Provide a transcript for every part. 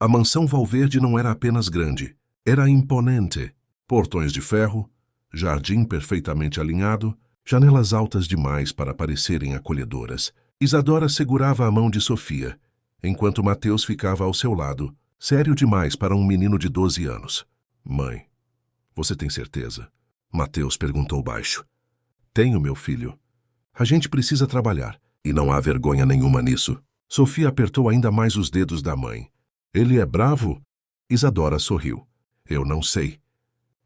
A mansão Valverde não era apenas grande, era imponente. Portões de ferro, jardim perfeitamente alinhado, janelas altas demais para parecerem acolhedoras. Isadora segurava a mão de Sofia, enquanto Mateus ficava ao seu lado, sério demais para um menino de 12 anos. Mãe, você tem certeza? Mateus perguntou baixo. Tenho, meu filho. A gente precisa trabalhar, e não há vergonha nenhuma nisso. Sofia apertou ainda mais os dedos da mãe. Ele é bravo? Isadora sorriu. Eu não sei.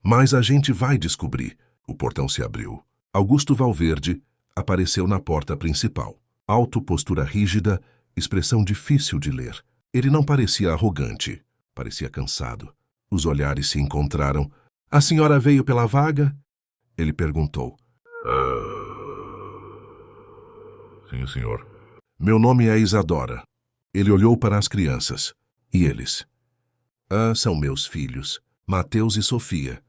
Mas a gente vai descobrir. O portão se abriu. Augusto Valverde apareceu na porta principal. Alto, postura rígida, expressão difícil de ler. Ele não parecia arrogante. Parecia cansado. Os olhares se encontraram. A senhora veio pela vaga? Ele perguntou. Sim, senhor. Meu nome é Isadora. Ele olhou para as crianças. E eles? São meus filhos, Mateus e Sofia.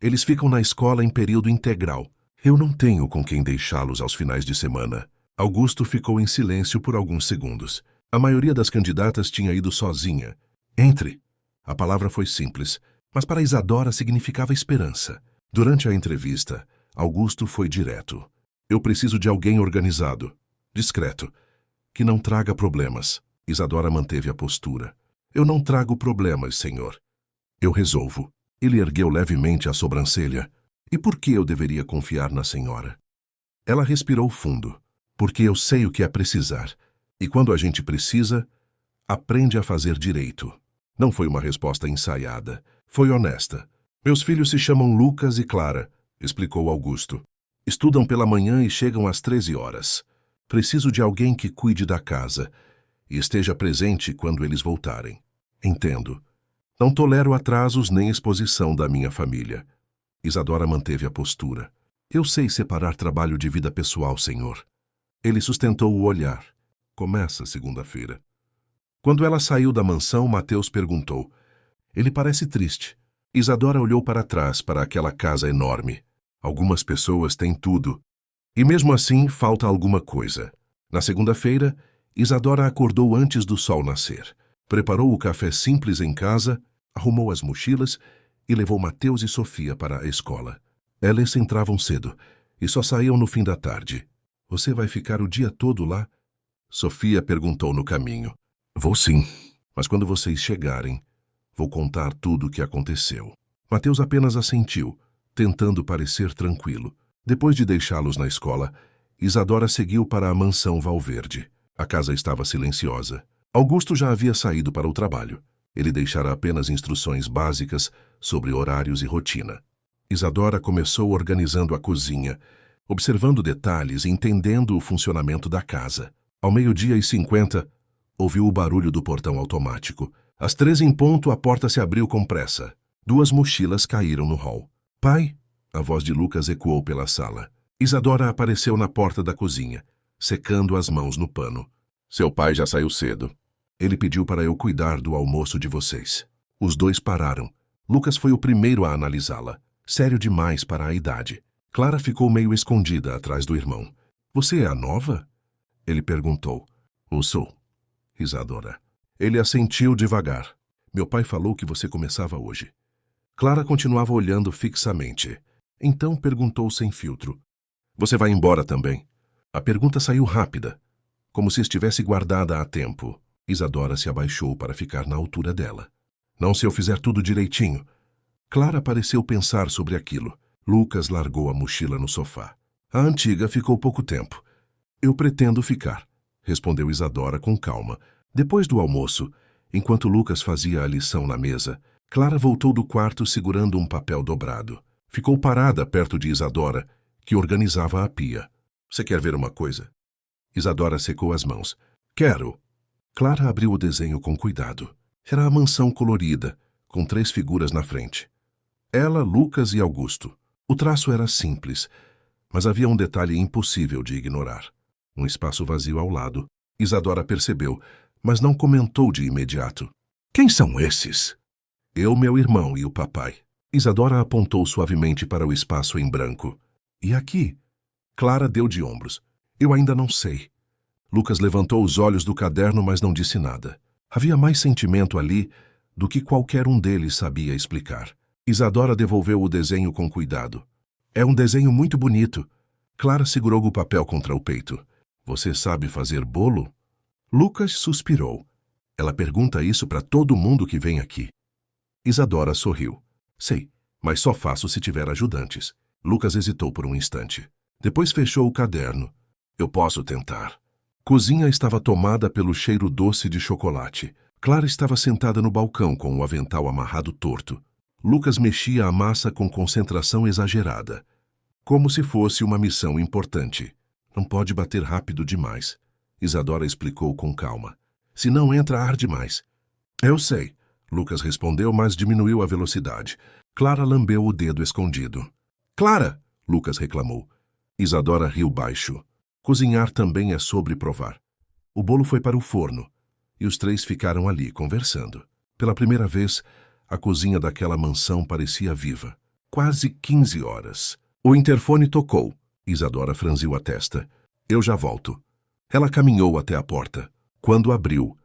Eles ficam na escola em período integral. Eu não tenho com quem deixá-los aos finais de semana. Augusto ficou em silêncio por alguns segundos. A maioria das candidatas tinha ido sozinha. Entre. A palavra foi simples, mas para Isadora significava esperança. Durante a entrevista, Augusto foi direto. Eu preciso de alguém organizado, discreto, que não traga problemas. Isadora manteve a postura. Eu não trago problemas, senhor. Eu resolvo. Ele ergueu levemente a sobrancelha. E por que eu deveria confiar na senhora? Ela respirou fundo. Porque eu sei o que é precisar. E quando a gente precisa, aprende a fazer direito. Não foi uma resposta ensaiada. Foi honesta. Meus filhos se chamam Lucas e Clara, explicou Augusto. Estudam pela manhã e chegam às 13 horas. Preciso de alguém que cuide da casa e esteja presente quando eles voltarem. Entendo. Não tolero atrasos nem exposição da minha família. Isadora manteve a postura. Eu sei separar trabalho de vida pessoal, senhor. Ele sustentou o olhar. Começa segunda-feira. Quando ela saiu da mansão, Mateus perguntou. Ele parece triste. Isadora olhou para trás, para aquela casa enorme. Algumas pessoas têm tudo. E mesmo assim, falta alguma coisa. Na segunda-feira, Isadora acordou antes do sol nascer. Preparou o café simples em casa, arrumou as mochilas e levou Mateus e Sofia para a escola. Eles entravam cedo e só saíam no fim da tarde. Você vai ficar o dia todo lá? Sofia perguntou no caminho. Vou sim, mas quando vocês chegarem, vou contar tudo o que aconteceu. Mateus apenas assentiu, tentando parecer tranquilo. Depois de deixá-los na escola, Isadora seguiu para a mansão Valverde. A casa estava silenciosa. Augusto já havia saído para o trabalho. Ele deixara apenas instruções básicas sobre horários e rotina. Isadora começou organizando a cozinha, observando detalhes e entendendo o funcionamento da casa. Ao 12:50, ouviu o barulho do portão automático. Às 13 em ponto, a porta se abriu com pressa. 2 mochilas caíram no hall. Pai? A voz de Lucas ecoou pela sala. Isadora apareceu na porta da cozinha, secando as mãos no pano. Seu pai já saiu cedo. Ele pediu para eu cuidar do almoço de vocês. Os dois pararam. Lucas foi o primeiro a analisá-la. Sério demais para a idade. Clara ficou meio escondida atrás do irmão. Você é a nova? Ele perguntou. O sou. Isadora. Ele assentiu devagar. Meu pai falou que você começava hoje. Clara continuava olhando fixamente. Então perguntou sem filtro. Você vai embora também? A pergunta saiu rápida, como se estivesse guardada há tempo. Isadora se abaixou para ficar na altura dela. Não se eu fizer tudo direitinho. Clara pareceu pensar sobre aquilo. Lucas largou a mochila no sofá. A antiga ficou pouco tempo. Eu pretendo ficar, respondeu Isadora com calma. Depois do almoço, enquanto Lucas fazia a lição na mesa, Clara voltou do quarto segurando um papel dobrado. Ficou parada perto de Isadora, que organizava a pia. Você quer ver uma coisa? Isadora secou as mãos. Quero. Clara abriu o desenho com cuidado. Era a mansão colorida, com 3 figuras na frente. Ela, Lucas e Augusto. O traço era simples, mas havia um detalhe impossível de ignorar. Um espaço vazio ao lado. Isadora percebeu, mas não comentou de imediato. Quem são esses? Eu, meu irmão e o papai. Isadora apontou suavemente para o espaço em branco. E aqui? Clara deu de ombros. Eu ainda não sei. Lucas levantou os olhos do caderno, mas não disse nada. Havia mais sentimento ali do que qualquer um deles sabia explicar. Isadora devolveu o desenho com cuidado. É um desenho muito bonito. Clara segurou o papel contra o peito. Você sabe fazer bolo? Lucas suspirou. Ela pergunta isso para todo mundo que vem aqui. Isadora sorriu. Sei, mas só faço se tiver ajudantes. Lucas hesitou por um instante. Depois fechou o caderno. Eu posso tentar. Cozinha estava tomada pelo cheiro doce de chocolate. Clara estava sentada no balcão com o avental amarrado torto. Lucas mexia a massa com concentração exagerada, como se fosse uma missão importante. Não pode bater rápido demais. Isadora explicou com calma. Se não entra, arde mais. Eu sei, Lucas respondeu, mas diminuiu a velocidade. Clara lambeu o dedo escondido. Clara! Lucas reclamou. Isadora riu baixo. Cozinhar também é sobre provar. O bolo foi para o forno, e os três ficaram ali, conversando. Pela primeira vez, a cozinha daquela mansão parecia viva. Quase 15 horas. O interfone tocou. Isadora franziu a testa. Eu já volto. Ela caminhou até a porta. Quando abriu,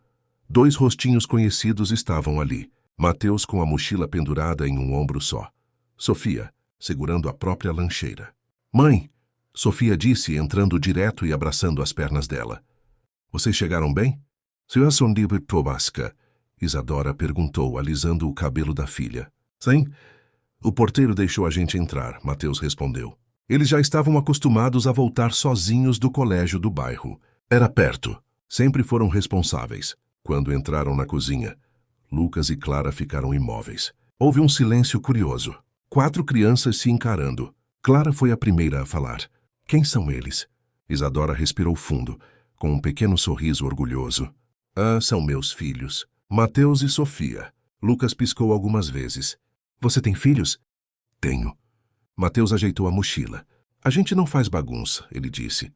2 rostinhos conhecidos estavam ali. Mateus com a mochila pendurada em um ombro só. Sofia, segurando a própria lancheira. Mãe! Sofia disse, entrando direto e abraçando as pernas dela. Vocês chegaram bem? Senhor Sondibre Tobaska, Isadora perguntou, alisando o cabelo da filha. Sim. O porteiro deixou a gente entrar, Mateus respondeu. Eles já estavam acostumados a voltar sozinhos do colégio do bairro. Era perto. Sempre foram responsáveis. Quando entraram na cozinha, Lucas e Clara ficaram imóveis. Houve um silêncio curioso. 4 crianças se encarando. Clara foi a primeira a falar. Quem são eles? Isadora respirou fundo, com um pequeno sorriso orgulhoso. São meus filhos. Mateus e Sofia. Lucas piscou algumas vezes. Você tem filhos? Tenho. Mateus ajeitou a mochila. A gente não faz bagunça, ele disse.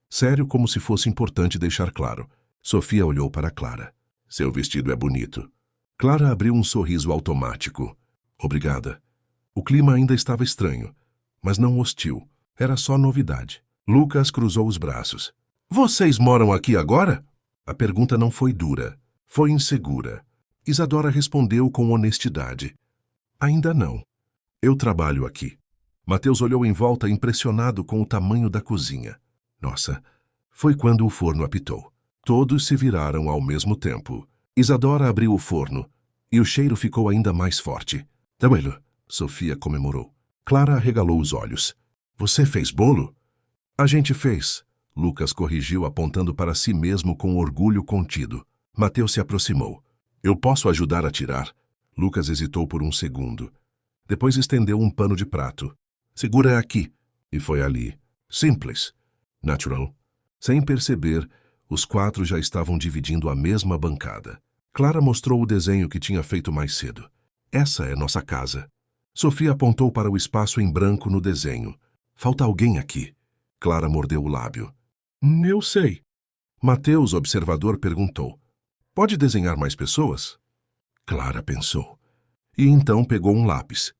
Sério, como se fosse importante deixar claro. Sofia olhou para Clara. Seu vestido é bonito. Clara abriu um sorriso automático. Obrigada. O clima ainda estava estranho, mas não hostil. Era só novidade. Lucas cruzou os braços. Vocês moram aqui agora? A pergunta não foi dura. Foi insegura. Isadora respondeu com honestidade. Ainda não. Eu trabalho aqui. Mateus olhou em volta impressionado com o tamanho da cozinha. Nossa, foi quando o forno apitou. Todos se viraram ao mesmo tempo. Isadora abriu o forno e o cheiro ficou ainda mais forte. Dabelo, Sofia comemorou. Clara arregalou os olhos. Você fez bolo? A gente fez. Lucas corrigiu apontando para si mesmo com orgulho contido. Mateus se aproximou. Eu posso ajudar a tirar? Lucas hesitou por um segundo. Depois estendeu um pano de prato. Segura aqui. E foi ali. Simples. Natural. Sem perceber, os 4 já estavam dividindo a mesma bancada. Clara mostrou o desenho que tinha feito mais cedo. Essa é nossa casa. Sofia apontou para o espaço em branco no desenho. Falta alguém aqui. Clara mordeu o lábio. Eu sei. Mateus, observador, perguntou. Pode desenhar mais pessoas? Clara pensou. E então pegou um lápis.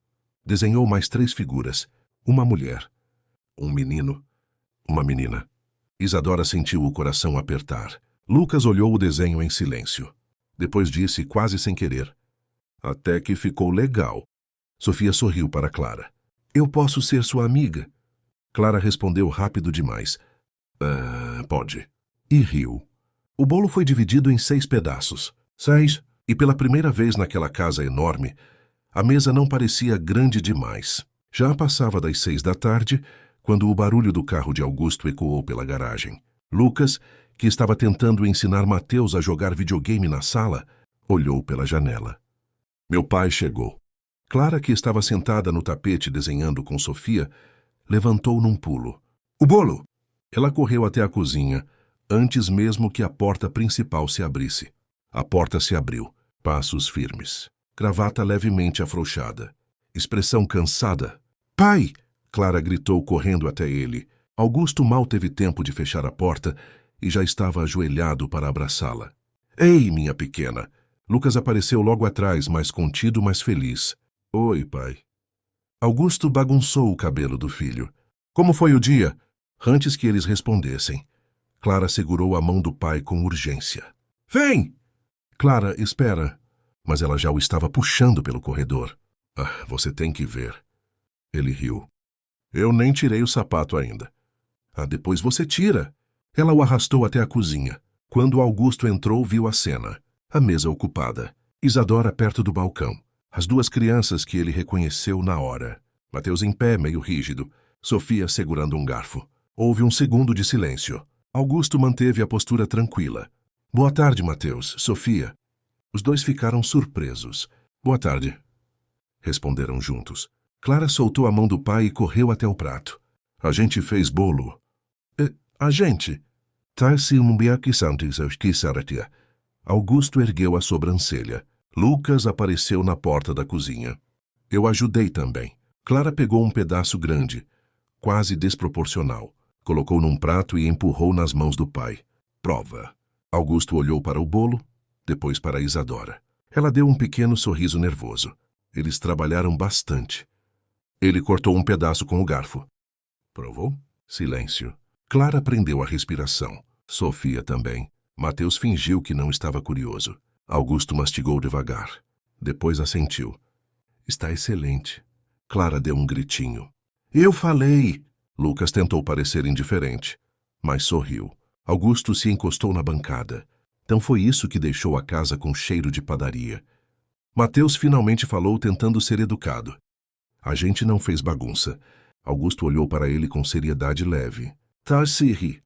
Desenhou mais 3 figuras. Uma mulher. Um menino. Uma menina. Isadora sentiu o coração apertar. Lucas olhou o desenho em silêncio. Depois disse, quase sem querer. Até que ficou legal. Sofia sorriu para Clara. Eu posso ser sua amiga? Clara respondeu rápido demais. Pode. E riu. O bolo foi dividido em 6 pedaços. 6. E pela primeira vez naquela casa enorme, a mesa não parecia grande demais. Já passava das 6 da tarde, quando o barulho do carro de Augusto ecoou pela garagem. Lucas, que estava tentando ensinar Mateus a jogar videogame na sala, olhou pela janela. Meu pai chegou. Clara, que estava sentada no tapete desenhando com Sofia, levantou num pulo. O bolo! Ela correu até a cozinha, antes mesmo que a porta principal se abrisse. A porta se abriu, passos firmes, gravata levemente afrouxada, expressão cansada. Pai! Clara gritou correndo até ele. Augusto mal teve tempo de fechar a porta e já estava ajoelhado para abraçá-la. Ei, minha pequena! Lucas apareceu logo atrás, mais contido, mais feliz. Oi, pai. Augusto bagunçou o cabelo do filho. Como foi o dia? Antes que eles respondessem, Clara segurou a mão do pai com urgência. Vem! Clara, espera. Mas ela já o estava puxando pelo corredor. Ah, você tem que ver. Ele riu. Eu nem tirei o sapato ainda. Ah, depois você tira. Ela o arrastou até a cozinha. Quando Augusto entrou, viu a cena. A mesa ocupada. Isadora perto do balcão. As duas crianças que ele reconheceu na hora. Mateus em pé, meio rígido. Sofia segurando um garfo. Houve um segundo de silêncio. Augusto manteve a postura tranquila. Boa tarde, Mateus. Sofia. Os dois ficaram surpresos. Boa tarde. Responderam juntos. Clara soltou a mão do pai e correu até o prato. A gente fez bolo. A gente? Augusto ergueu a sobrancelha. Lucas apareceu na porta da cozinha. Eu ajudei também. Clara pegou um pedaço grande, quase desproporcional. Colocou num prato e empurrou nas mãos do pai. Prova. Augusto olhou para o bolo, depois para Isadora. Ela deu um pequeno sorriso nervoso. Eles trabalharam bastante. Ele cortou um pedaço com o garfo. Provou? Silêncio. Clara prendeu a respiração. Sofia também. Mateus fingiu que não estava curioso. Augusto mastigou devagar. Depois assentiu. Está excelente. Clara deu um gritinho. Eu falei! Lucas tentou parecer indiferente, mas sorriu. Augusto se encostou na bancada. Então foi isso que deixou a casa com cheiro de padaria. Mateus finalmente falou, tentando ser educado. A gente não fez bagunça. Augusto olhou para ele com seriedade leve. Tarcísio.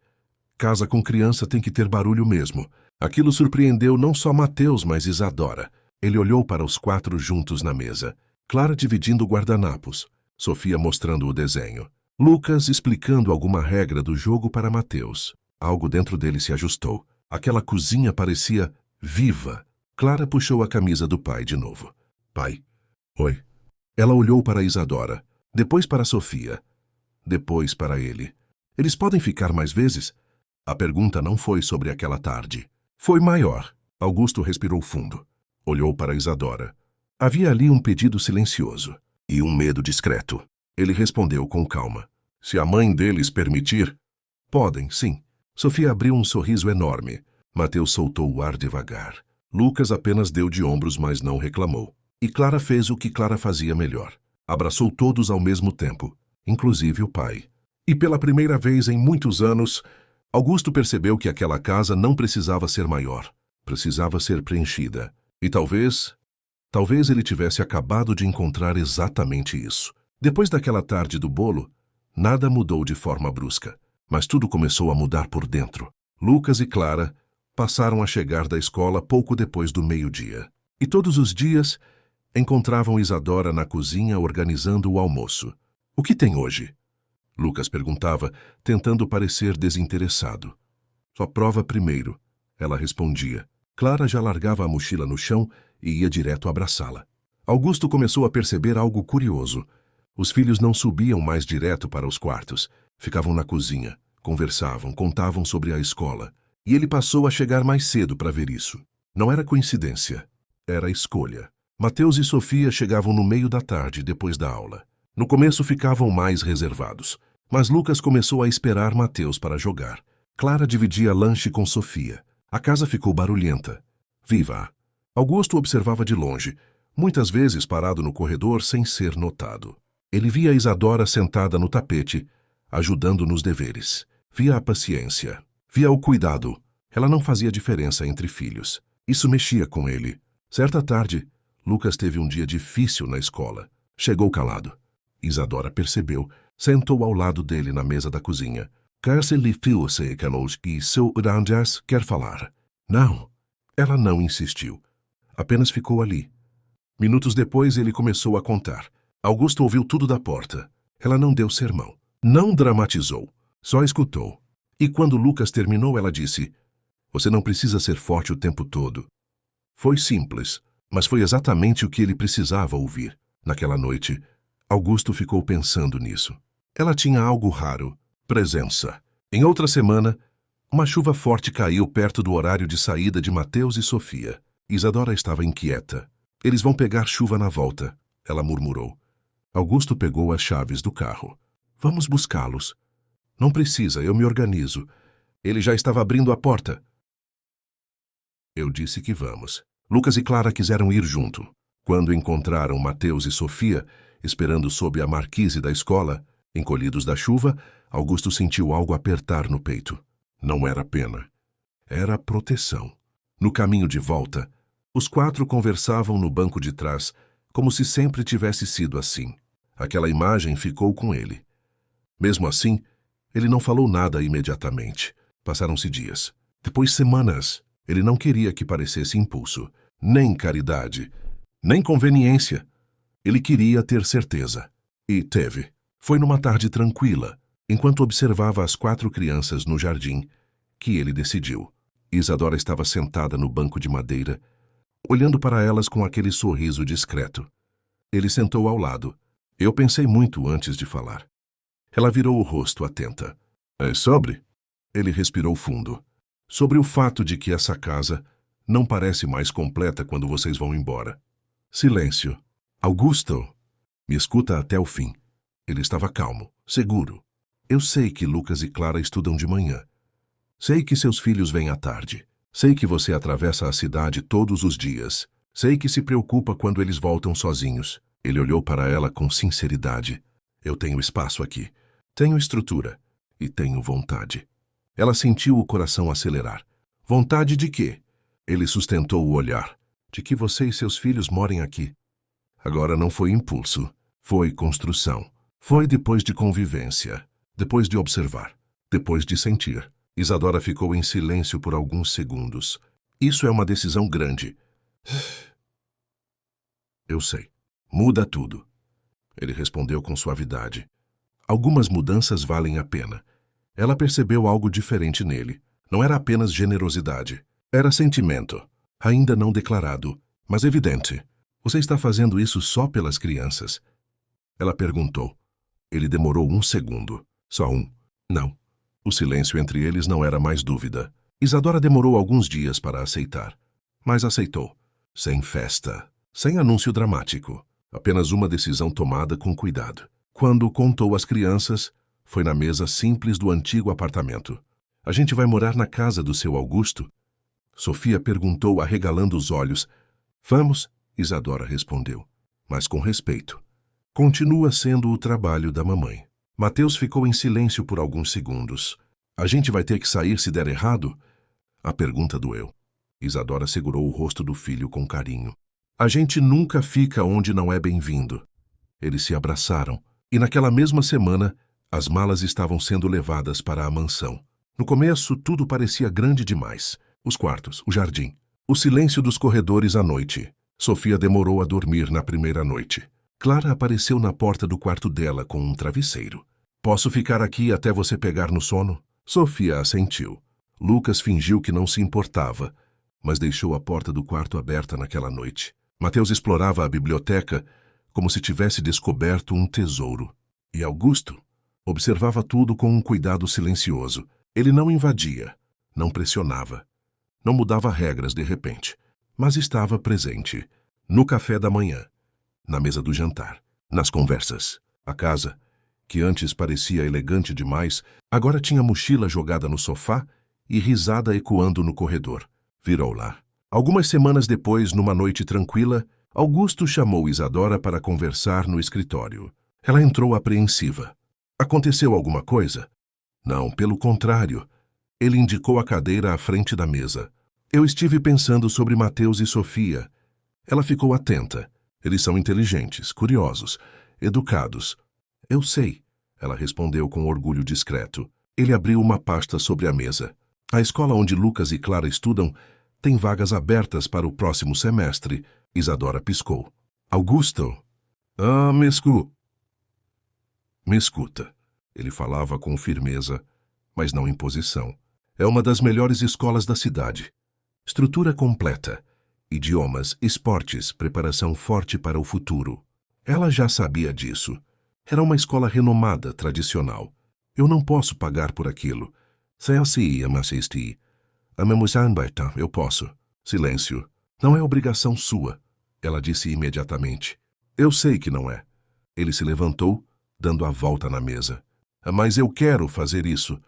Casa com criança tem que ter barulho mesmo. Aquilo surpreendeu não só Mateus, mas Isadora. Ele olhou para os quatro juntos na mesa. Clara dividindo guardanapos. Sofia mostrando o desenho. Lucas explicando alguma regra do jogo para Mateus. Algo dentro dele se ajustou. Aquela cozinha parecia viva. Clara puxou a camisa do pai de novo. Pai. Oi. Ela olhou para Isadora. Depois para Sofia. Depois para ele. Eles podem ficar mais vezes? A pergunta não foi sobre aquela tarde. Foi maior. Augusto respirou fundo. Olhou para Isadora. Havia ali um pedido silencioso e um medo discreto. Ele respondeu com calma. Se a mãe deles permitir, podem, sim. Sofia abriu um sorriso enorme. Mateus soltou o ar devagar. Lucas apenas deu de ombros, mas não reclamou. E Clara fez o que Clara fazia melhor. Abraçou todos ao mesmo tempo, inclusive o pai. E pela primeira vez em muitos anos, Augusto percebeu que aquela casa não precisava ser maior. Precisava ser preenchida. E talvez ele tivesse acabado de encontrar exatamente isso. Depois daquela tarde do bolo, nada mudou de forma brusca, mas tudo começou a mudar por dentro. Lucas e Clara passaram a chegar da escola pouco depois do meio-dia. E todos os dias encontravam Isadora na cozinha organizando o almoço. O que tem hoje? Lucas perguntava, tentando parecer desinteressado. Só prova primeiro, ela respondia. Clara já largava a mochila no chão e ia direto abraçá-la. Augusto começou a perceber algo curioso. Os filhos não subiam mais direto para os quartos. Ficavam na cozinha, conversavam, contavam sobre a escola. E ele passou a chegar mais cedo para ver isso. Não era coincidência, era escolha. Mateus e Sofia chegavam no meio da tarde, depois da aula. No começo ficavam mais reservados, mas Lucas começou a esperar Mateus para jogar. Clara dividia lanche com Sofia. A casa ficou barulhenta. Viva! Augusto observava de longe, muitas vezes parado no corredor sem ser notado. Ele via Isadora sentada no tapete, ajudando nos deveres. Via a paciência. Via o cuidado. Ela não fazia diferença entre filhos. Isso mexia com ele. Certa tarde, Lucas teve um dia difícil na escola. Chegou calado. Isadora percebeu. Sentou ao lado dele na mesa da cozinha. Quer falar? Não. Ela não insistiu. Apenas ficou ali. Minutos depois, ele começou a contar. Augusto ouviu tudo da porta. Ela não deu sermão. Não dramatizou. Só escutou. E quando Lucas terminou, ela disse: Você não precisa ser forte o tempo todo. Foi simples, mas foi exatamente o que ele precisava ouvir. Naquela noite, Augusto ficou pensando nisso. Ela tinha algo raro. Presença. Em outra semana, uma chuva forte caiu perto do horário de saída de Mateus e Sofia. Isadora estava inquieta. Eles vão pegar chuva na volta, ela murmurou. Augusto pegou as chaves do carro. Vamos buscá-los. Não precisa, eu me organizo. Ele já estava abrindo a porta. Eu disse que vamos. Lucas e Clara quiseram ir junto. Quando encontraram Mateus e Sofia, esperando sob a marquise da escola, encolhidos da chuva, Augusto sentiu algo apertar no peito. Não era pena. Era proteção. No caminho de volta, os 4 conversavam no banco de trás, como se sempre tivesse sido assim. Aquela imagem ficou com ele. Mesmo assim, ele não falou nada imediatamente. Passaram-se dias. Depois semanas. Ele não queria que parecesse impulso, nem caridade, nem conveniência. Ele queria ter certeza. E teve. Foi numa tarde tranquila, enquanto observava as 4 crianças no jardim, que ele decidiu. Isadora estava sentada no banco de madeira, olhando para elas com aquele sorriso discreto. Ele sentou ao lado. Eu pensei muito antes de falar. Ela virou o rosto atenta. É sobre? Ele respirou fundo. Sobre o fato de que essa casa não parece mais completa quando vocês vão embora. Silêncio. Augusto, me escuta até o fim. Ele estava calmo, seguro. Eu sei que Lucas e Clara estudam de manhã. Sei que seus filhos vêm à tarde. Sei que você atravessa a cidade todos os dias. Sei que se preocupa quando eles voltam sozinhos. Ele olhou para ela com sinceridade. Eu tenho espaço aqui. Tenho estrutura. E tenho vontade. Ela sentiu o coração acelerar. Vontade de quê? Ele sustentou o olhar. De que você e seus filhos morem aqui. Agora não foi impulso. Foi construção. Foi depois de convivência. Depois de observar. Depois de sentir. Isadora ficou em silêncio por alguns segundos. Isso é uma decisão grande. Eu sei. Muda tudo. Ele respondeu com suavidade. Algumas mudanças valem a pena. Ela percebeu algo diferente nele. Não era apenas generosidade. Era sentimento. Ainda não declarado, mas evidente. Você está fazendo isso só pelas crianças? Ela perguntou. Ele demorou um segundo. Só um. Não. O silêncio entre eles não era mais dúvida. Isadora demorou alguns dias para aceitar. Mas aceitou. Sem festa. Sem anúncio dramático. Apenas uma decisão tomada com cuidado. Quando contou às crianças, foi na mesa simples do antigo apartamento. A gente vai morar na casa do seu Augusto? Sofia perguntou, arregalando os olhos. Vamos, Isadora respondeu, mas com respeito. Continua sendo o trabalho da mamãe. Mateus ficou em silêncio por alguns segundos. A gente vai ter que sair se der errado? A pergunta doeu. Isadora segurou o rosto do filho com carinho. A gente nunca fica onde não é bem-vindo. Eles se abraçaram, e naquela mesma semana, as malas estavam sendo levadas para a mansão. No começo, tudo parecia grande demais. Os quartos, o jardim, o silêncio dos corredores à noite. Sofia demorou a dormir na primeira noite. Clara apareceu na porta do quarto dela com um travesseiro. Posso ficar aqui até você pegar no sono? Sofia assentiu. Lucas fingiu que não se importava, mas deixou a porta do quarto aberta naquela noite. Mateus explorava a biblioteca como se tivesse descoberto um tesouro. E Augusto observava tudo com um cuidado silencioso. Ele não invadia, não pressionava, não mudava regras de repente, mas estava presente, no café da manhã, na mesa do jantar, nas conversas. A casa, que antes parecia elegante demais, agora tinha mochila jogada no sofá e risada ecoando no corredor. Virou lá. Algumas semanas depois, numa noite tranquila, Augusto chamou Isadora para conversar no escritório. Ela entrou apreensiva. Aconteceu alguma coisa? Não, pelo contrário. Ele indicou a cadeira à frente da mesa. Eu estive pensando sobre Mateus e Sofia. Ela ficou atenta. Eles são inteligentes, curiosos, educados. Eu sei, ela respondeu com orgulho discreto. Ele abriu uma pasta sobre a mesa. A escola onde Lucas e Clara estudam tem vagas abertas para o próximo semestre. Isadora piscou. Augusto. Me escuta. Ele falava com firmeza, mas não imposição. É uma das melhores escolas da cidade. Estrutura completa. Idiomas, esportes, preparação forte para o futuro. Ela já sabia disso. Era uma escola renomada, tradicional. Eu não posso pagar por aquilo. Eu posso. Silêncio. Não é obrigação sua, ela disse imediatamente. Eu sei que não é. Ele se levantou, dando a volta na mesa. Mas eu quero fazer isso.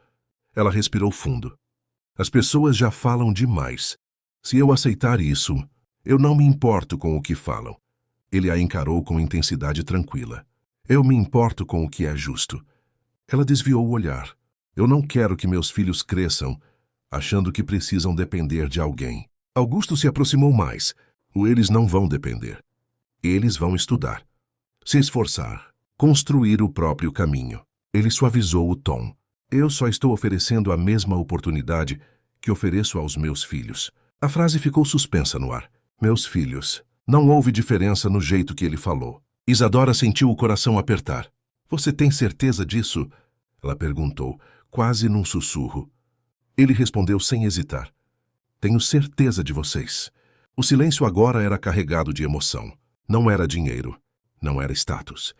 Ela respirou fundo. As pessoas já falam demais. Se eu aceitar isso, eu não me importo com o que falam. Ele a encarou com intensidade tranquila. Eu me importo com o que é justo. Ela desviou o olhar. Eu não quero que meus filhos cresçam achando que precisam depender de alguém. Augusto se aproximou mais. Eles não vão depender. Eles vão estudar, se esforçar, construir o próprio caminho. Ele suavizou o tom. Eu só estou oferecendo a mesma oportunidade que ofereço aos meus filhos. A frase ficou suspensa no ar. Meus filhos. Não houve diferença no jeito que ele falou. Isadora sentiu o coração apertar. Você tem certeza disso? Ela perguntou, quase num sussurro. Ele respondeu sem hesitar. Tenho certeza de vocês. O silêncio agora era carregado de emoção. Não era dinheiro. Não era status.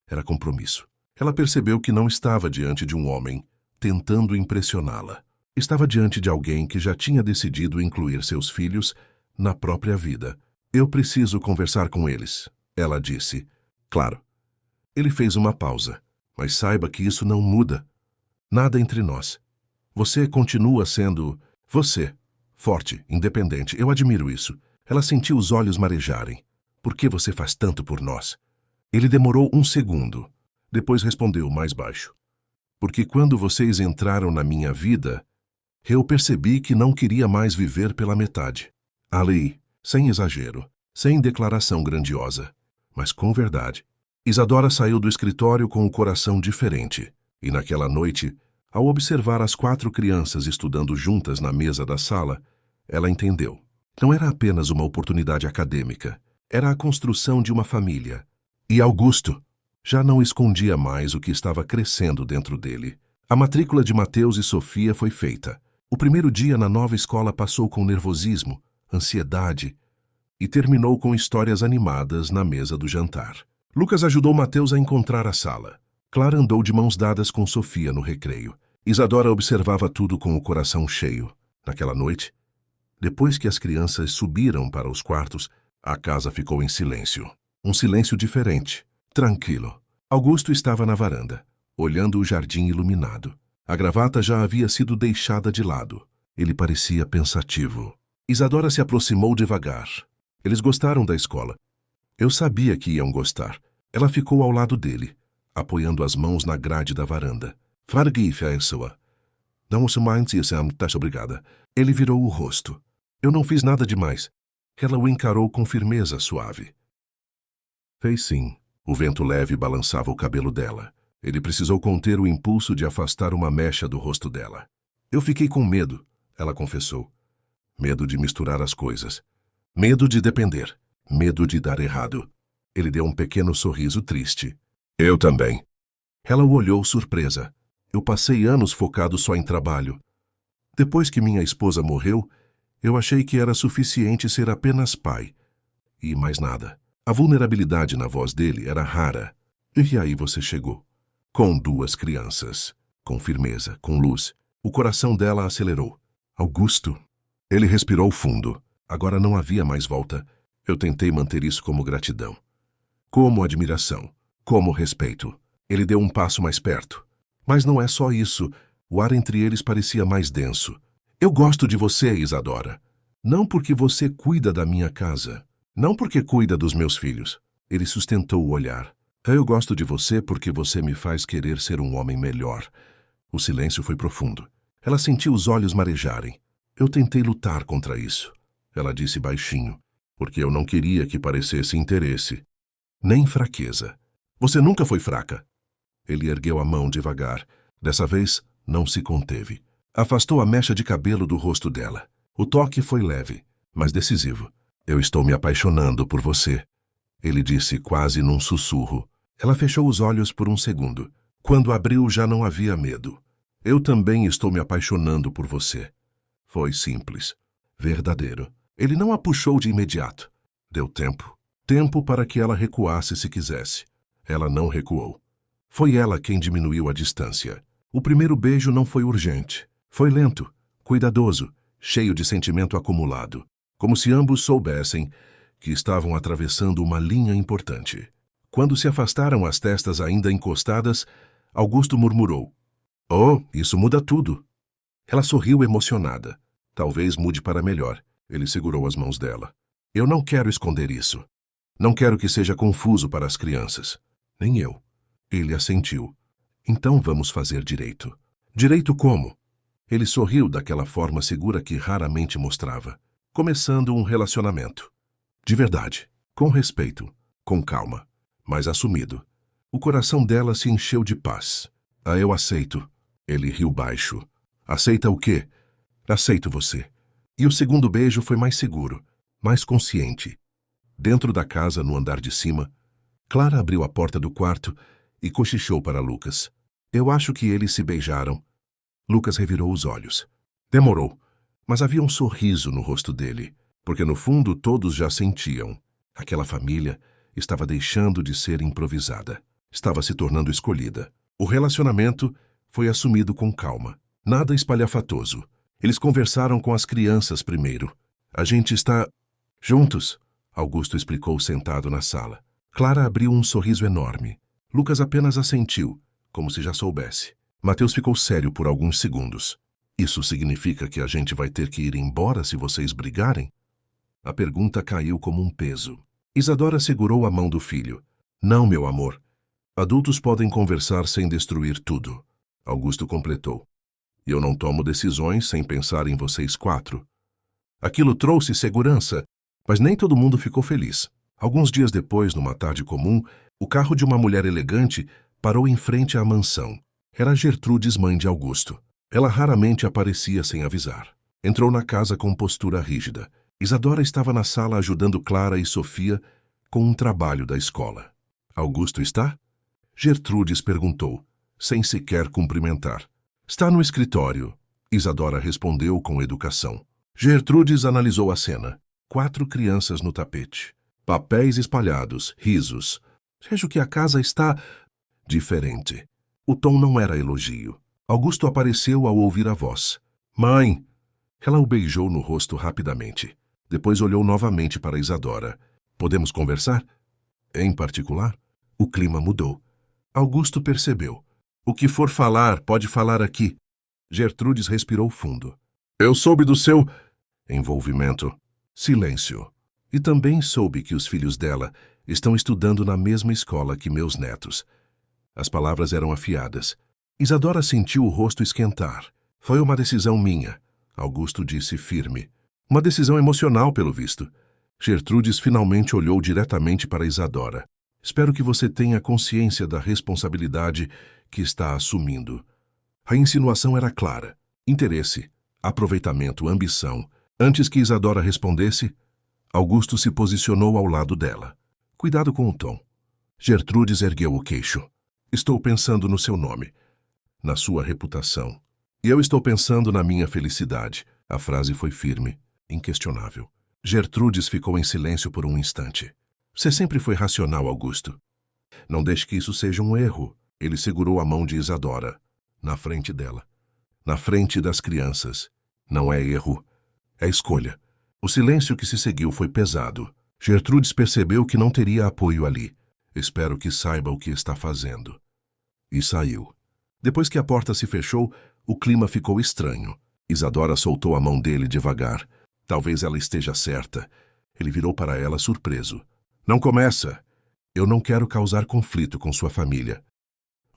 Era compromisso. Ela percebeu que não estava diante de um homem tentando impressioná-la. Estava diante de alguém que já tinha decidido incluir seus filhos na própria vida. Eu preciso conversar com eles, ela disse. Claro. Ele fez uma pausa. Mas saiba que isso não muda. Nada entre nós. Você continua sendo você. Forte, independente. Eu admiro isso. Ela sentiu os olhos marejarem. Por que você faz tanto por nós? Ele demorou um segundo. Depois respondeu mais baixo. Porque quando vocês entraram na minha vida, eu percebi que não queria mais viver pela metade. Ali, sem exagero, sem declaração grandiosa, mas com verdade. Isadora saiu do escritório com o coração diferente. E naquela noite, ao observar as 4 crianças estudando juntas na mesa da sala, ela entendeu. Não era apenas uma oportunidade acadêmica, era a construção de uma família. E Augusto já não escondia mais o que estava crescendo dentro dele. A matrícula de Mateus e Sofia foi feita. O primeiro dia na nova escola passou com nervosismo, ansiedade e terminou com histórias animadas na mesa do jantar. Lucas ajudou Mateus a encontrar a sala. Clara andou de mãos dadas com Sofia no recreio. Isadora observava tudo com o coração cheio. Naquela noite, depois que as crianças subiram para os quartos, a casa ficou em silêncio. Um silêncio diferente, tranquilo. Augusto estava na varanda, olhando o jardim iluminado. A gravata já havia sido deixada de lado. Ele parecia pensativo. Isadora se aproximou devagar. Eles gostaram da escola. Eu sabia que iam gostar. Ela ficou ao lado dele, apoiando as mãos na grade da varanda. Não se mande, Sam, obrigada. Ele virou o rosto. Eu não fiz nada demais. Ela o encarou com firmeza suave. Fez sim. O vento leve balançava o cabelo dela. Ele precisou conter o impulso de afastar uma mecha do rosto dela. Eu fiquei com medo, ela confessou. Medo de misturar as coisas. Medo de depender. Medo de dar errado. Ele deu um pequeno sorriso triste. Eu também. Ela o olhou surpresa. Eu passei anos focado só em trabalho. Depois que minha esposa morreu, eu achei que era suficiente ser apenas pai. E mais nada. A vulnerabilidade na voz dele era rara. E aí você chegou. Com 2 crianças. Com firmeza, com luz. O coração dela acelerou. Augusto. Ele respirou fundo. Agora não havia mais volta. Eu tentei manter isso como gratidão. Como admiração. Como respeito. Ele deu um passo mais perto. Mas não é só isso. O ar entre eles parecia mais denso. Eu gosto de você, Isadora. Não porque você cuida da minha casa. Não porque cuida dos meus filhos. Ele sustentou o olhar. Eu gosto de você porque você me faz querer ser um homem melhor. O silêncio foi profundo. Ela sentiu os olhos marejarem. Eu tentei lutar contra isso. Ela disse baixinho, porque eu não queria que parecesse interesse. Nem fraqueza. Você nunca foi fraca. Ele ergueu a mão devagar. Dessa vez, não se conteve. Afastou a mecha de cabelo do rosto dela. O toque foi leve, mas decisivo. Eu estou me apaixonando por você. Ele disse quase num sussurro. Ela fechou os olhos por um segundo. Quando abriu, já não havia medo. Eu também estou me apaixonando por você. Foi simples. Verdadeiro. Ele não a puxou de imediato. Deu tempo. Tempo para que ela recuasse se quisesse. Ela não recuou. Foi ela quem diminuiu a distância. O primeiro beijo não foi urgente. Foi lento, cuidadoso, cheio de sentimento acumulado. Como se ambos soubessem que estavam atravessando uma linha importante. Quando se afastaram, as testas ainda encostadas, Augusto murmurou. Oh, isso muda tudo. Ela sorriu emocionada. Talvez mude para melhor. Ele segurou as mãos dela. Eu não quero esconder isso. Não quero que seja confuso para as crianças. Nem eu. Ele assentiu. Então vamos fazer direito. Direito como? Ele sorriu daquela forma segura que raramente mostrava. Começando um relacionamento. De verdade. Com respeito. Com calma. Mas assumido. O coração dela se encheu de paz. Eu aceito. Ele riu baixo. Aceita o quê? Aceito você. E o segundo beijo foi mais seguro, mais consciente. Dentro da casa, no andar de cima, Clara abriu a porta do quarto e cochichou para Lucas. Eu acho que eles se beijaram. Lucas revirou os olhos. Demorou, mas havia um sorriso no rosto dele, porque no fundo todos já sentiam. Aquela família estava deixando de ser improvisada. Estava se tornando escolhida. O relacionamento foi assumido com calma. Nada espalhafatoso. Eles conversaram com as crianças primeiro. A gente está juntos, Augusto explicou sentado na sala. Clara abriu um sorriso enorme. Lucas apenas assentiu, como se já soubesse. Mateus ficou sério por alguns segundos. Isso significa que a gente vai ter que ir embora se vocês brigarem? A pergunta caiu como um peso. Isadora segurou a mão do filho. Não, meu amor. Adultos podem conversar sem destruir tudo. Augusto completou. Eu não tomo decisões sem pensar em vocês quatro. Aquilo trouxe segurança, mas nem todo mundo ficou feliz. Alguns dias depois, numa tarde comum, o carro de uma mulher elegante parou em frente à mansão. Era Gertrudes, mãe de Augusto. Ela raramente aparecia sem avisar. Entrou na casa com postura rígida. Isadora estava na sala ajudando Clara e Sofia com um trabalho da escola. Augusto está? Gertrudes perguntou, sem sequer cumprimentar. Está no escritório, Isadora respondeu com educação. Gertrudes analisou a cena. 4 crianças no tapete. Papéis espalhados, risos. Vejo que a casa está diferente. O tom não era elogio. Augusto apareceu ao ouvir a voz. Mãe! Ela o beijou no rosto rapidamente. Depois olhou novamente para Isadora. Podemos conversar? Em particular? O clima mudou. Augusto percebeu. O que for falar, pode falar aqui. Gertrudes respirou fundo. Eu soube do seu envolvimento. Silêncio. E também soube que os filhos dela estão estudando na mesma escola que meus netos. As palavras eram afiadas. Isadora sentiu o rosto esquentar. Foi uma decisão minha, Augusto disse firme. Uma decisão emocional, pelo visto. Gertrudes finalmente olhou diretamente para Isadora. Espero que você tenha consciência da responsabilidade que está assumindo. A insinuação era clara. Interesse, aproveitamento, ambição. Antes que Isadora respondesse, Augusto se posicionou ao lado dela. Cuidado com o tom. Gertrudes ergueu o queixo. Estou pensando no seu nome, na sua reputação. E eu estou pensando na minha felicidade. A frase foi firme, inquestionável. Gertrudes ficou em silêncio por um instante. Você sempre foi racional, Augusto. Não deixe que isso seja um erro. Ele segurou a mão de Isadora, na frente dela. Na frente das crianças. Não é erro, é escolha. O silêncio que se seguiu foi pesado. Gertrudes percebeu que não teria apoio ali. Espero que saiba o que está fazendo. E saiu. Depois que a porta se fechou, o clima ficou estranho. Isadora soltou a mão dele devagar. Talvez ela esteja certa. Ele virou para ela surpreso. Não começa. Eu não quero causar conflito com sua família.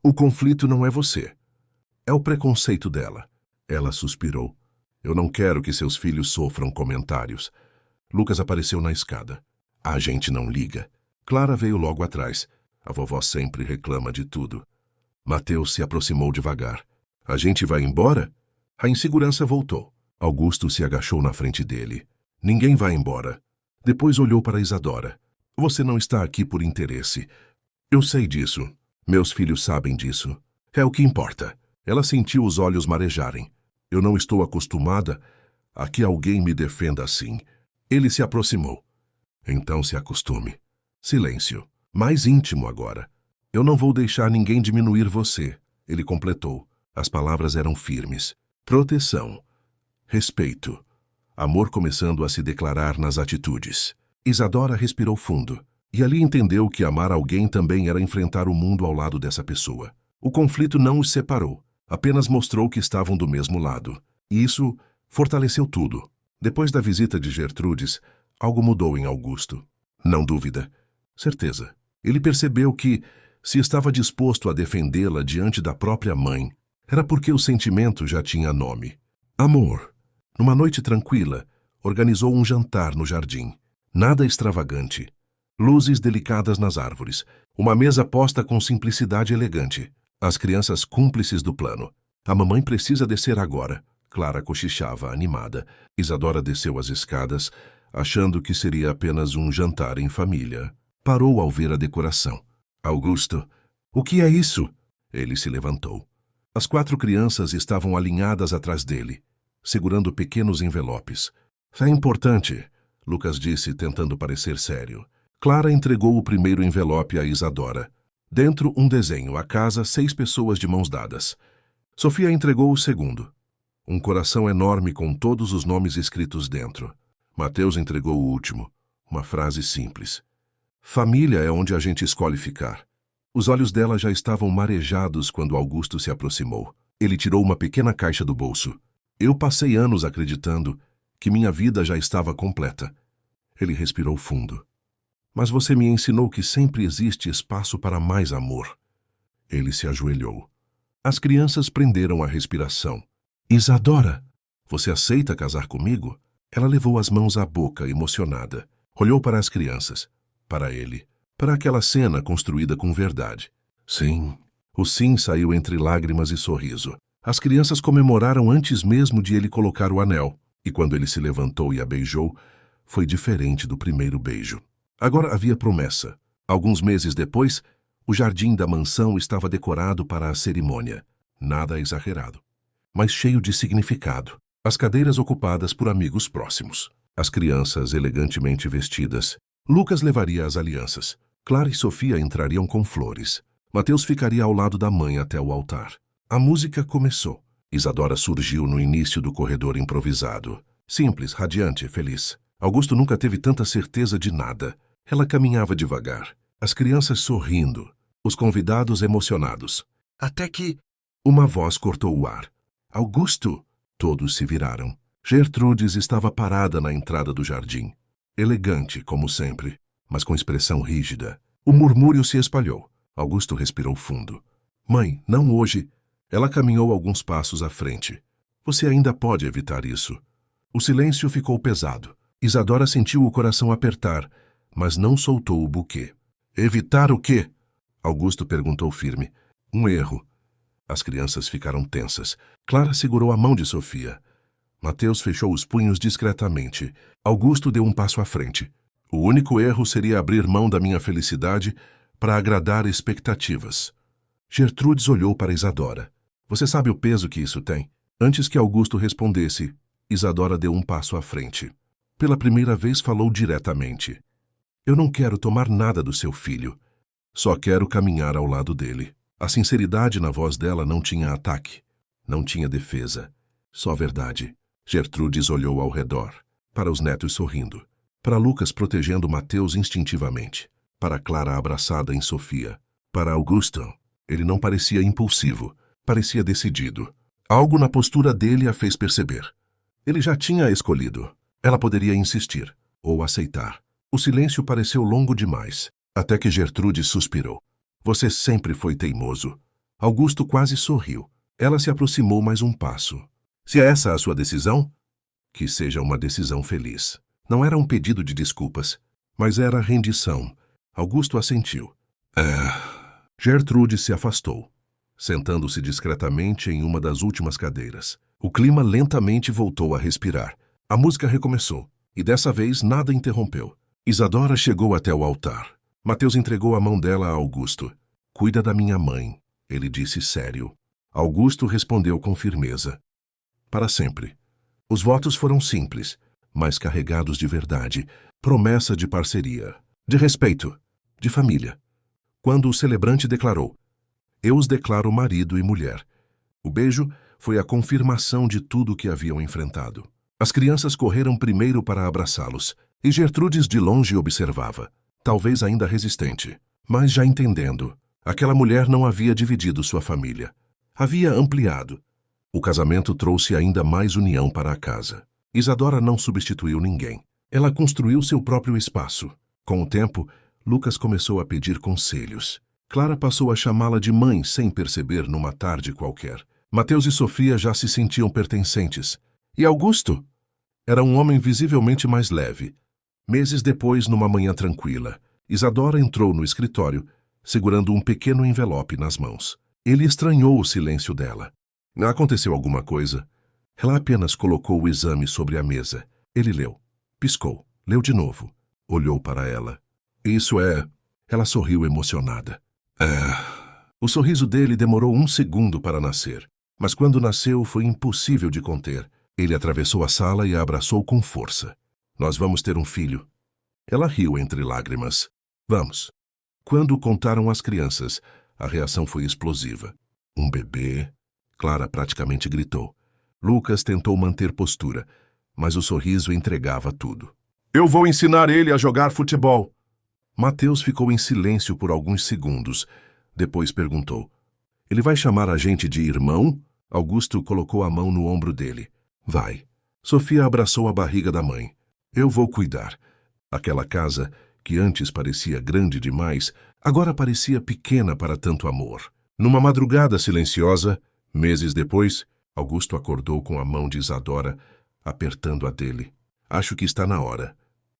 O conflito não é você. É o preconceito dela. Ela suspirou. Eu não quero que seus filhos sofram comentários. Lucas apareceu na escada. A gente não liga. Clara veio logo atrás. A vovó sempre reclama de tudo. Mateus se aproximou devagar. A gente vai embora? A insegurança voltou. Augusto se agachou na frente dele. Ninguém vai embora. Depois olhou para Isadora. Você não está aqui por interesse. Eu sei disso. Meus filhos sabem disso. É o que importa. Ela sentiu os olhos marejarem. Eu não estou acostumada a que alguém me defenda assim. Ele se aproximou. Então se acostume. Silêncio. Mais íntimo agora. Eu não vou deixar ninguém diminuir você. Ele completou. As palavras eram firmes. Proteção. Respeito. Amor começando a se declarar nas atitudes. Isadora respirou fundo. E ali entendeu que amar alguém também era enfrentar o mundo ao lado dessa pessoa. O conflito não os separou. Apenas mostrou que estavam do mesmo lado. E isso fortaleceu tudo. Depois da visita de Gertrudes, algo mudou em Augusto. Não dúvida. Certeza. Ele percebeu que, se estava disposto a defendê-la diante da própria mãe, era porque o sentimento já tinha nome. Amor. Numa noite tranquila, organizou um jantar no jardim. Nada extravagante. Luzes delicadas nas árvores. Uma mesa posta com simplicidade elegante. As crianças cúmplices do plano. A mamãe precisa descer agora. Clara cochichava, animada. Isadora desceu as escadas, achando que seria apenas um jantar em família. Parou ao ver a decoração. Augusto, o que é isso? Ele se levantou. As 4 crianças estavam alinhadas atrás dele, segurando pequenos envelopes. É importante, Lucas disse, tentando parecer sério. Clara entregou o primeiro envelope a Isadora. Dentro, um desenho, a casa, 6 pessoas de mãos dadas. Sofia entregou o segundo. Um coração enorme com todos os nomes escritos dentro. Mateus entregou o último. Uma frase simples. Família é onde a gente escolhe ficar. Os olhos dela já estavam marejados quando Augusto se aproximou. Ele tirou uma pequena caixa do bolso. Eu passei anos acreditando que minha vida já estava completa. Ele respirou fundo. Mas você me ensinou que sempre existe espaço para mais amor. Ele se ajoelhou. As crianças prenderam a respiração. Isadora, você aceita casar comigo? Ela levou as mãos à boca, emocionada. Olhou para as crianças, para ele, para aquela cena construída com verdade. Sim. O sim saiu entre lágrimas e sorriso. As crianças comemoraram antes mesmo de ele colocar o anel, e quando ele se levantou e a beijou, foi diferente do primeiro beijo. Agora havia promessa. Alguns meses depois, o jardim da mansão estava decorado para a cerimônia. Nada exagerado, mas cheio de significado. As cadeiras ocupadas por amigos próximos. As crianças elegantemente vestidas. Lucas levaria as alianças. Clara e Sofia entrariam com flores. Mateus ficaria ao lado da mãe até o altar. A música começou. Isadora surgiu no início do corredor improvisado. Simples, radiante, feliz. Augusto nunca teve tanta certeza de nada. Ela caminhava devagar. As crianças sorrindo. Os convidados emocionados. Até que uma voz cortou o ar. Augusto! Todos se viraram. Gertrudes estava parada na entrada do jardim. Elegante, como sempre, mas com expressão rígida. O murmúrio se espalhou. Augusto respirou fundo. Mãe, não hoje. Ela caminhou alguns passos à frente. Você ainda pode evitar isso. O silêncio ficou pesado. Isadora sentiu o coração apertar, mas não soltou o buquê. Evitar o quê? Augusto perguntou firme. Um erro. As crianças ficaram tensas. Clara segurou a mão de Sofia. Mateus fechou os punhos discretamente. Augusto deu um passo à frente. O único erro seria abrir mão da minha felicidade para agradar expectativas. Gertrudes olhou para Isadora. Você sabe o peso que isso tem? Antes que Augusto respondesse, Isadora deu um passo à frente. Pela primeira vez falou diretamente. Eu não quero tomar nada do seu filho. Só quero caminhar ao lado dele. A sinceridade na voz dela não tinha ataque. Não tinha defesa. Só verdade. Gertrudes olhou ao redor. Para os netos sorrindo. Para Lucas protegendo Mateus instintivamente. Para Clara abraçada em Sofia. Para Augusto, ele não parecia impulsivo. Parecia decidido. Algo na postura dele a fez perceber. Ele já tinha escolhido. Ela poderia insistir. Ou aceitar. O silêncio pareceu longo demais. Até que Gertrudes suspirou. Você sempre foi teimoso. Augusto quase sorriu. Ela se aproximou mais um passo. Se é essa a sua decisão, que seja uma decisão feliz. Não era um pedido de desculpas, mas era rendição. Augusto assentiu. Gertrude se afastou, sentando-se discretamente em uma das últimas cadeiras. O clima lentamente voltou a respirar. A música recomeçou, e dessa vez nada interrompeu. Isadora chegou até o altar. Mateus entregou a mão dela a Augusto. Cuida da minha mãe, ele disse sério. Augusto respondeu com firmeza. Para sempre. Os votos foram simples, mas carregados de verdade, promessa de parceria, de respeito, de família. Quando o celebrante declarou, eu os declaro marido e mulher. O beijo foi a confirmação de tudo o que haviam enfrentado. As crianças correram primeiro para abraçá-los, e Gertrudes de longe observava, talvez ainda resistente, mas já entendendo. Aquela mulher não havia dividido sua família. Havia ampliado. O casamento trouxe ainda mais união para a casa. Isadora não substituiu ninguém. Ela construiu seu próprio espaço. Com o tempo, Lucas começou a pedir conselhos. Clara passou a chamá-la de mãe sem perceber numa tarde qualquer. Mateus e Sofia já se sentiam pertencentes. E Augusto? Era um homem visivelmente mais leve. Meses depois, numa manhã tranquila, Isadora entrou no escritório, segurando um pequeno envelope nas mãos. Ele estranhou o silêncio dela. Aconteceu alguma coisa? Ela apenas colocou o exame sobre a mesa. Ele leu. Piscou. Leu de novo. Olhou para ela. Isso é... Ela sorriu emocionada. O sorriso dele demorou 1 segundo para nascer. Mas quando nasceu, foi impossível de conter. Ele atravessou a sala e a abraçou com força. Nós vamos ter um filho. Ela riu entre lágrimas. Vamos. Quando contaram às crianças, a reação foi explosiva. Um bebê? Clara praticamente gritou. Lucas tentou manter postura, mas o sorriso entregava tudo. Eu vou ensinar ele a jogar futebol. Mateus ficou em silêncio por alguns segundos. Depois perguntou. Ele vai chamar a gente de irmão? Augusto colocou a mão no ombro dele. Vai. Sofia abraçou a barriga da mãe. Eu vou cuidar. Aquela casa, que antes parecia grande demais, agora parecia pequena para tanto amor. Numa madrugada silenciosa, meses depois, Augusto acordou com a mão de Isadora, apertando a dele. Acho que está na hora.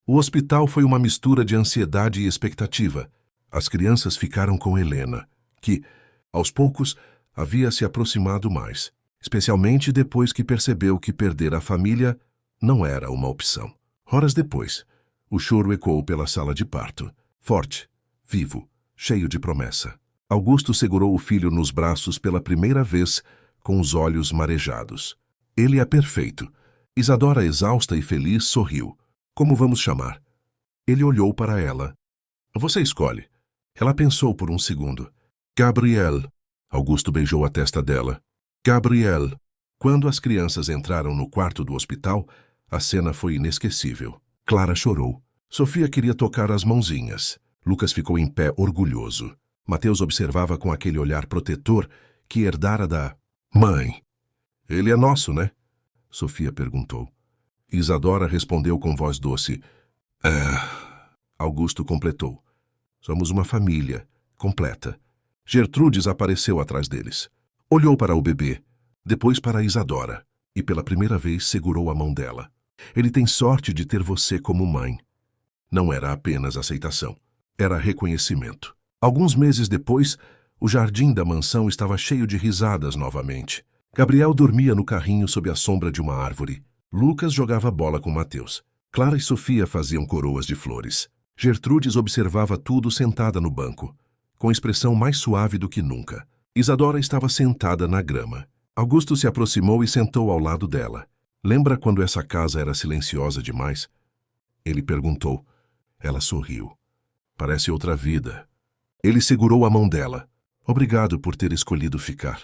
O hospital foi uma mistura de ansiedade e expectativa. As crianças ficaram com Helena, que, aos poucos, havia se aproximado mais, especialmente depois que percebeu que perder a família não era uma opção. Horas depois, o choro ecoou pela sala de parto, forte, vivo, cheio de promessa. Augusto segurou o filho nos braços pela primeira vez, com os olhos marejados. Ele é perfeito. Isadora, exausta e feliz, sorriu. Como vamos chamar? Ele olhou para ela. Você escolhe. Ela pensou por um segundo. Gabriel. Augusto beijou a testa dela. Gabriel. Quando as crianças entraram no quarto do hospital, a cena foi inesquecível. Clara chorou. Sofia queria tocar as mãozinhas. Lucas ficou em pé orgulhoso. Mateus observava com aquele olhar protetor que herdara da mãe. Ele é nosso, né? Sofia perguntou. Isadora respondeu com voz doce. Augusto completou. Somos uma família, completa. Gertrudes apareceu atrás deles. Olhou para o bebê, depois para Isadora, e pela primeira vez segurou a mão dela. Ele tem sorte de ter você como mãe. Não era apenas aceitação, era reconhecimento. Alguns meses depois, o jardim da mansão estava cheio de risadas novamente. Gabriel dormia no carrinho sob a sombra de uma árvore. Lucas jogava bola com Mateus. Clara e Sofia faziam coroas de flores. Gertrudes observava tudo sentada no banco, com expressão mais suave do que nunca. Isadora estava sentada na grama. Augusto se aproximou e sentou ao lado dela. Lembra quando essa casa era silenciosa demais? Ele perguntou. Ela sorriu. Parece outra vida. Ele segurou a mão dela. Obrigado por ter escolhido ficar.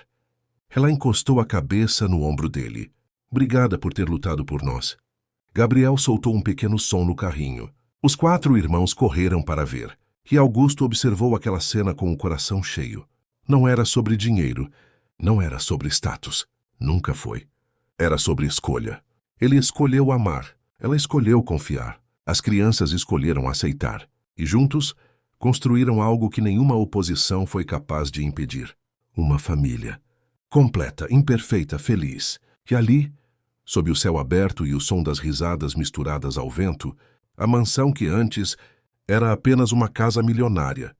Ela encostou a cabeça no ombro dele. Obrigada por ter lutado por nós. Gabriel soltou um pequeno som no carrinho. Os 4 irmãos correram para ver, e Augusto observou aquela cena com o coração cheio. Não era sobre dinheiro, não era sobre status. Nunca foi. Era sobre escolha. Ele escolheu amar, ela escolheu confiar. As crianças escolheram aceitar, e juntos construíram algo que nenhuma oposição foi capaz de impedir. Uma família. Completa, imperfeita, feliz. E ali, sob o céu aberto e o som das risadas misturadas ao vento, a mansão que antes era apenas uma casa milionária,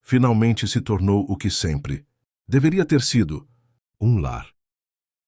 finalmente se tornou o que sempre deveria ter sido: um lar.